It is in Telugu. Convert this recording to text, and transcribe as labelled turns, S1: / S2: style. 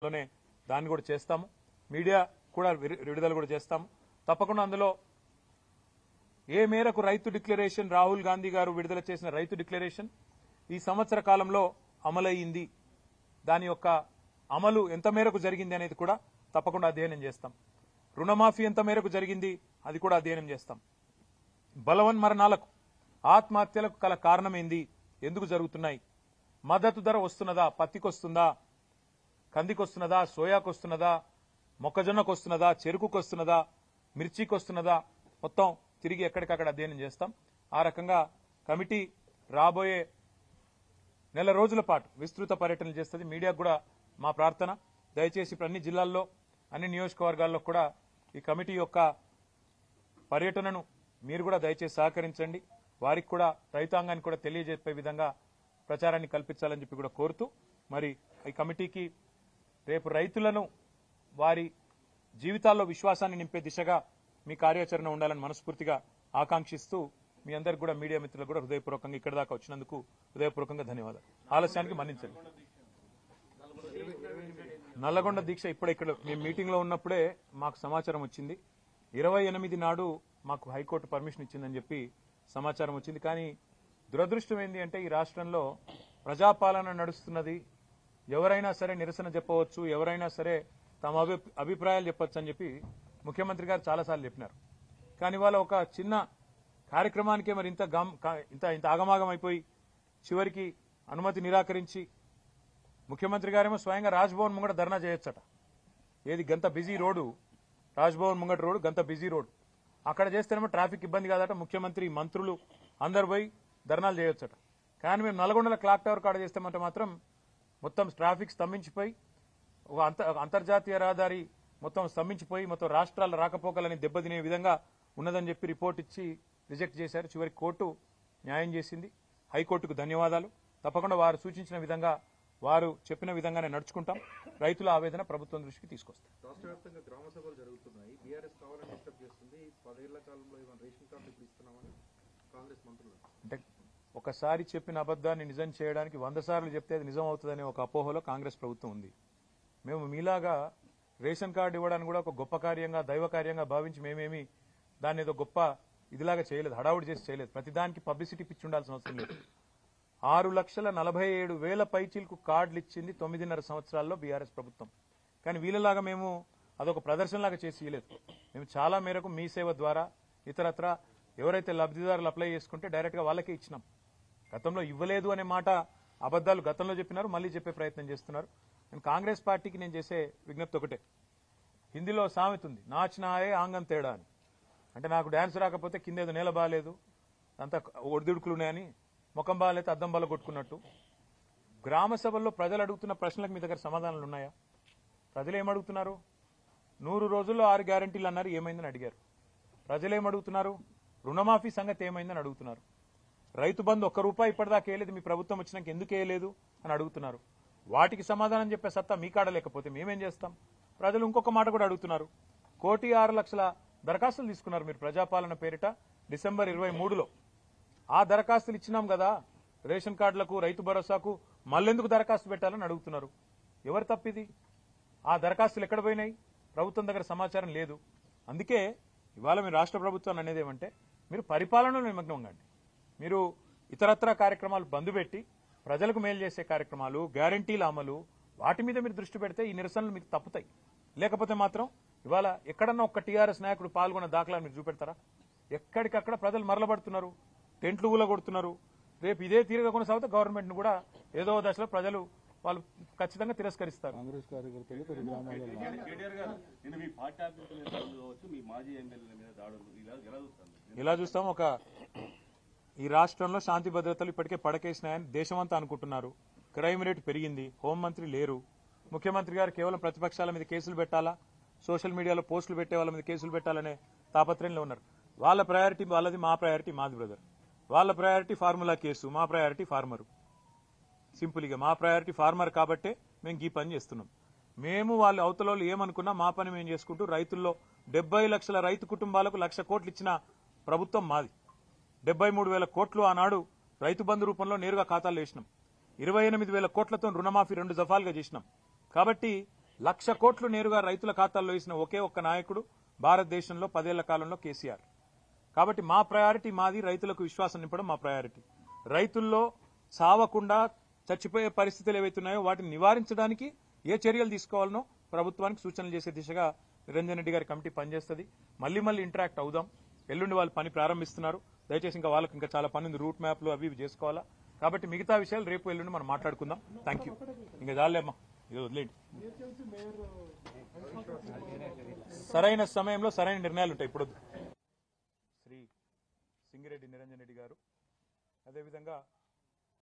S1: లోనే దాన్ని కూడా చేస్తాము. మీడియా కూడా విడుదల కూడా చేస్తాము. తప్పకుండా అందులో ఏ మేరకు రైతు డిక్లరేషన్ రాహుల్ గాంధీ గారు విడుదల చేసిన రైతు డిక్లరేషన్ ఈ సంవత్సర కాలంలో అమలయ్యింది, దాని యొక్క అమలు ఎంత మేరకు జరిగింది అనేది కూడా తప్పకుండా అధ్యయనం చేస్తాం. రుణమాఫీ ఎంత మేరకు జరిగింది అది కూడా అధ్యయనం చేస్తాం. బలవన్మరణాలకు ఆత్మహత్యలకు గల కారణమేంది, ఎందుకు జరుగుతున్నాయి, మద్దతు ధర వస్తున్నదా, పత్తికొస్తుందా, కందికొస్తున్నదా, సోయాకొస్తున్నదా, మొక్కజొన్నకు వస్తున్నదా, చెరుకుకు వస్తున్నదా, మిర్చికి వస్తున్నదా, మొత్తం తిరిగి ఎక్కడికక్కడ అధ్యయనం చేస్తాం. ఆ రకంగా కమిటీ రాబోయే నెల రోజుల పాటు విస్తృత పర్యటనలు చేస్తుంది. మీడియాకు కూడా మా ప్రార్థన, దయచేసి ఇప్పుడు అన్ని జిల్లాల్లో అన్ని నియోజకవర్గాల్లో కూడా ఈ కమిటీ యొక్క పర్యటనను మీరు కూడా దయచేసి సహకరించండి. వారికి కూడా రైతాంగానికి కూడా తెలియజెప్పే విధంగా ప్రచారాన్ని కల్పించాలని చెప్పి కూడా కోరుతూ, మరి ఈ కమిటీకి రేపు రైతులను వారి జీవితాల్లో విశ్వాసాన్ని నింపే దిశగా మీ కార్యాచరణ ఉండాలని మనస్ఫూర్తిగా ఆకాంక్షిస్తూ మీ అందరికి కూడా మీడియా మిత్రులకు కూడా హృదయపూర్వకంగా ఇక్కడ దాకా వచ్చినందుకు హృదయపూర్వకంగా ధన్యవాదాలు. ఆలస్యానికి మన్నించండి. నల్లగొండ దీక్ష ఇప్పుడు ఇక్కడ మేము మీటింగ్ లో ఉన్నప్పుడే మాకు సమాచారం వచ్చింది. 28 నాడు మాకు హైకోర్టు పర్మిషన్ ఇచ్చిందని చెప్పి సమాచారం వచ్చింది. కానీ దురదృష్టం ఏంటి అంటే ఈ రాష్ట్రంలో ప్రజాపాలన నడుస్తున్నది. ఎవరైనా సరే నిరసన చెప్పవచ్చు, ఎవరైనా సరే తమ అభిప్రాయాలు చెప్పొచ్చు అని చెప్పి ముఖ్యమంత్రి గారు చాలాసార్లు చెప్పినారు. కానీ వాళ్ళ ఒక చిన్న కార్యక్రమానికే మరి ఇంత ఆగమాగం అయిపోయి చివరికి అనుమతి నిరాకరించి ముఖ్యమంత్రి గారేమో స్వయంగా రాజ్భవన్ ముంగట ధర్నా చేయొచ్చట. ఏది గంత బిజీ రోడ్డు, రాజ్భవన్ ముంగట రోడ్డు గంత బిజీ రోడ్డు, అక్కడ చేస్తేనేమో ట్రాఫిక్ ఇబ్బంది కాదట. ముఖ్యమంత్రి మంత్రులు అందరు పోయి ధర్నాలు చేయొచ్చట. కానీ మేము నల్గొండల క్లాక్ టవర్ కాడ చేస్తామంటే మాత్రం మొత్తం ట్రాఫిక్ స్తంభించిపోయి అంతర్జాతీయ రహదారి మొత్తం స్తంభించిపోయి మొత్తం రాష్ట్రాల రాకపోకలని దెబ్బతినే విధంగా ఉన్నదని చెప్పి రిపోర్ట్ ఇచ్చి రిజెక్ట్ చేశారు. చివరికి కోర్టు న్యాయం చేసింది. హైకోర్టుకు ధన్యవాదాలు. తప్పకుండా వారు సూచించిన విధంగా, వారు చెప్పిన విధంగానే నడుచుకుంటాం. రైతుల ఆవేదన ప్రభుత్వం దృష్టికి తీసుకొస్తాం.
S2: రాష్ట్ర వ్యాప్తంగా గ్రామ సభలు జరుగుతున్నాయి. బీఆర్ఎస్ కావాలని డిస్టర్బ్ చేస్తుంది. 10 ఏళ్ల కాలంలో ఏమైనా రేషన్ కార్డు ఇప్పుడు ఇస్తున్నామని కాంగ్రెస్ మంత్రులు
S1: అంటే ఒకసారి చెప్పిన అబద్దాన్ని నిజం చేయడానికి 100 సార్లు చెప్తే అది నిజం అవుతుందనే ఒక అపోహలో కాంగ్రెస్ ప్రభుత్వం ఉంది. మేము మీలాగా రేషన్ కార్డు ఇవ్వడానికి కూడా ఒక గొప్ప కార్యంగా, దైవ కార్యంగా భావించి మేమేమి దాన్ని ఏదో గొప్ప ఇదిలాగా చేయలేదు, హడావుడి చేసి చేయలేదు. ప్రతిదానికి పబ్లిసిటీ పిచ్చి ఉండాల్సిన అవసరం లేదు. 6,47,000 పైచీలకు కార్డులు ఇచ్చింది 9.5 సంవత్సరాల్లో బీఆర్ఎస్ ప్రభుత్వం. కానీ వీళ్ళలాగా మేము అదొక ప్రదర్శనలాగా చేసి ఇవ్వలేదు. మేము చాలా మేరకు మీ సేవ ద్వారా ఇతరత్ర ఎవరైతే లబ్ధిదారులు అప్లై చేసుకుంటే డైరెక్ట్ గా వాళ్ళకే ఇచ్చినాం. గతంలో ఇవ్వలేదు అనే మాట అబద్దాలు గతంలో చెప్పినారు, మళ్ళీ చెప్పే ప్రయత్నం చేస్తున్నారు. నేను కాంగ్రెస్ పార్టీకి నేను చేసే విజ్ఞప్తి ఒకటే. హిందీలో సామెత ఉంది, నాచినాయే ఆంగం తేడా అని. అంటే నాకు డాన్స్ రాకపోతే కింద ఏదో నేల బాగాలేదు, అంతా ఒడిదుడుకులున్నాయని, ముఖం బాగాలైతే అద్దం బాల కొట్టుకున్నట్టు. గ్రామ సభల్లో ప్రజలు అడుగుతున్న ప్రశ్నలకు మీ దగ్గర సమాధానాలు ఉన్నాయా? ప్రజలు ఏమడుగుతున్నారు? 100 రోజుల్లో 6 గ్యారంటీలు అన్నారు, ఏమైందని అడిగారు. ప్రజలు ఏమడుగుతున్నారు? రుణమాఫీ సంగతి ఏమైందని అడుగుతున్నారు. రైతు బంధు ₹1 ఇప్పటిదాకా వేయలేదు, మీ ప్రభుత్వం వచ్చినాక ఎందుకు వేయలేదు అని అడుగుతున్నారు. వాటికి సమాధానం చెప్పే సత్తా మీ కాడ లేకపోతే మేమేం చేస్తాం? ప్రజలు ఇంకొక మాట కూడా అడుగుతున్నారు. 1,06,00,000 దరఖాస్తులు తీసుకున్నారు మీరు ప్రజాపాలన పేరిట డిసెంబర్ 23లో. ఆ దరఖాస్తులు ఇచ్చినాం కదా రేషన్ కార్డులకు, రైతు భరోసాకు, మళ్ళెందుకు దరఖాస్తు పెట్టాలని అడుగుతున్నారు. ఎవరు తప్పిది? ఆ దరఖాస్తులు ఎక్కడ పోయినాయి? ప్రభుత్వం దగ్గర సమాచారం లేదు. అందుకే ఇవాళ మీరు రాష్ట్ర ప్రభుత్వాన్ని అనేది ఏమంటే, మీరు పరిపాలనలో నిమగ్నం కండి. మీరు ఇతరత్ర కార్యక్రమాలు బంద్ పెట్టి ప్రజలకు మేలు చేసే కార్యక్రమాలు, గ్యారంటీల అమలు, వాటి మీద మీరు దృష్టి పెడితే ఈ నిరసనలు మీకు తప్పుతాయి. లేకపోతే మాత్రం ఇవాళ ఎక్కడన్నా ఒక్క టీఆర్ఎస్ నాయకుడు పాల్గొన్న దాఖలాలు మీరు చూపెడతారా? ఎక్కడికక్కడ ప్రజలు మరలబడుతున్నారు, టెంట్లు ఊలగొడుతున్నారు. రేపు ఇదే తీరుగా కొనసాగితే గవర్నమెంట్ ను కూడా ఏదో దశలో ప్రజలు వాళ్ళు ఖచ్చితంగా తిరస్కరిస్తారు.
S3: కాంగ్రెస్ కార్యకర్తలు
S1: ఇలా చూస్తాం. ఈ రాష్ట్రంలో శాంతి భద్రతలు ఇప్పటికే పడకేసినాయని దేశమంతా అనుకుంటున్నారు. క్రైమ్ రేటు పెరిగింది, హోంమంత్రి లేరు. ముఖ్యమంత్రి గారు కేవలం ప్రతిపక్షాల మీద కేసులు పెట్టాలా, సోషల్ మీడియాలో పోస్టులు పెట్టే వాళ్ళ మీద కేసులు పెట్టాలనే తాపత్రయంలో ఉన్నారు. వాళ్ళ ప్రయారిటీ వాళ్ళది, మా ప్రయారిటీ మాది బ్రదర్. వాళ్ళ ప్రయారిటీ ఫార్ములా కేసు, మా ప్రయారిటీ ఫార్మరు. సింపుల్గా మా ప్రయారిటీ ఫార్మర్ కాబట్టే మేము ఈ పని చేస్తున్నాం. మేము వాళ్ళు అవతల ఏమనుకున్నా మా పని మేము చేసుకుంటూ రైతుల్లో 70 లక్షల రైతు కుటుంబాలకు 1,00,000 కోట్లు ఇచ్చిన ప్రభుత్వం మాది. 73,000 కోట్లు ఆనాడు రైతు బంధు రూపంలో నేరుగా ఖాతాల్లో వేసినాం. 28,000 కోట్లతో రుణమాఫీ 2 దఫాలుగా చేసినాం. కాబట్టి 1,00,000 కోట్లు నేరుగా రైతుల ఖాతాల్లో వేసిన ఒకే ఒక్క నాయకుడు భారతదేశంలో 10 ఏళ్ల కాలంలో కేసీఆర్. కాబట్టి మా ప్రయారిటీ మాది, రైతులకు విశ్వాసం నింపడం మా ప్రయారిటీ. రైతుల్లో సావకుండా చచ్చిపోయే పరిస్థితులు ఏవైతున్నాయో వాటిని నివారించడానికి ఏ చర్యలు తీసుకోవాలనో ప్రభుత్వానికి సూచనలు చేసే దిశగా నిరంజన్ రెడ్డి గారి కమిటీ పనిచేస్తుంది. మళ్ళీ ఇంటరాక్ట్ అవుదాం. ఎల్లుండి వాళ్ళు పని ప్రారంభిస్తున్నారు. దయచేసి ఇంకా వాళ్ళకి ఇంకా చాలా పని ఉంది, రూట్ మ్యాప్లు అవి చేసుకోవాలా. కాబట్టి మిగతా విషయాలు రేపు ఎల్లుండి మనం మాట్లాడుకుందాం. Thank you. ఇంకా చాలేమ్మా, ఇది వదిలేండి. సరైన సమయంలో సరైన నిర్ణయాలు ఉంటాయి. ఇప్పుడు శ్రీ సింగిరెడ్డి నిరంజన్ రెడ్డి గారు, అదేవిధంగా